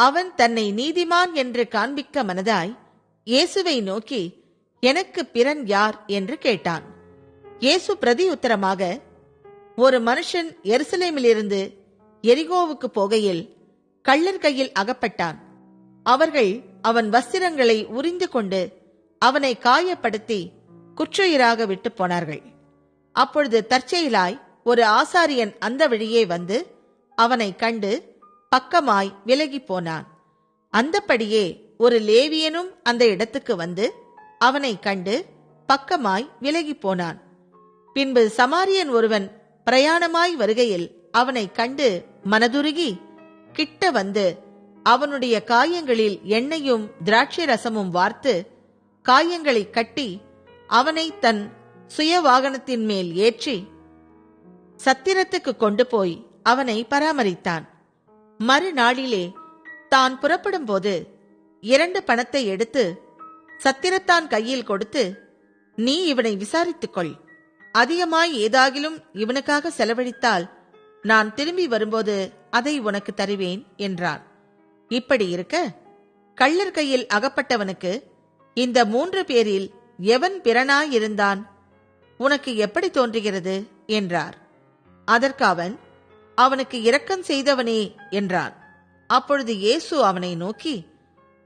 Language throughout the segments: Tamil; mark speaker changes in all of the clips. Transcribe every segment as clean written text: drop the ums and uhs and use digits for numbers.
Speaker 1: அவன் தன்னை நீதிமான் என்று காண்பிக்க மனதாய் இயேசுவை நோக்கி, எனக்கு பிறன் யார் என்று கேட்டான். இயேசு பிரதி உத்தரமாக, ஒரு மனுஷன் எருசலேமிலிருந்து எரிகோவுக்கு போகையில் கள்ளர் கையில் அகப்பட்டான். அவர்கள் அவன் வஸ்திரங்களை உரிந்து கொண்டு அவனை காயப்படுத்தி குற்றுயிராக விட்டு போனார்கள். அப்பொழுது தற்செயலாய் ஒரு ஆசாரியன் அந்த வழியே வந்து அவனை கண்டு பக்கமாய் விலகி போனான். அந்தப்படியே ஒரு லேவியனும் அந்த இடத்துக்கு வந்து அவனை கண்டு பக்கமாய் விலகி போனான். பின்பு சமாரியன் ஒருவன் பிரயாணமாய் வருகையில் அவனை கண்டு மனதுருகி கிட்ட வந்து அவனுடைய காயங்களில் எண்ணெயும் திராட்சை ரசமும் வார்த்து காயங்களை கட்டி அவனை தன் சுய வாகனத்தின் மேல் ஏற்றி சத்திரத்துக்கு கொண்டு போய் அவனை பராமரித்தான். மறுநாளிலே தான் புறப்படும் போது 2 பணத்தை எடுத்து சத்திரத்தான் கையில் கொடுத்து, நீ இவனை விசாரித்துக்கொள், அதிகமாய் ஏதாகிலும் இவனுக்காக செலவழித்தால் நான் திரும்பி வரும்போது அதை உனக்கு தருவேன் என்றான். இப்படி இருக்க கள்ளர் கையில் அகப்பட்டவனுக்கு இந்த 3 பேரில் எவன் பிறனாயிருந்தான்? உனக்கு எப்படி தோன்றுகிறது என்றார். அதற்கு அவன், அவனுக்கு இரக்கம் செய்தவனே என்றான். அப்பொழுது இயேசு அவனை நோக்கி,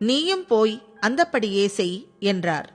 Speaker 1: நீயும் போய் அந்தப்படியே செய் என்றார்.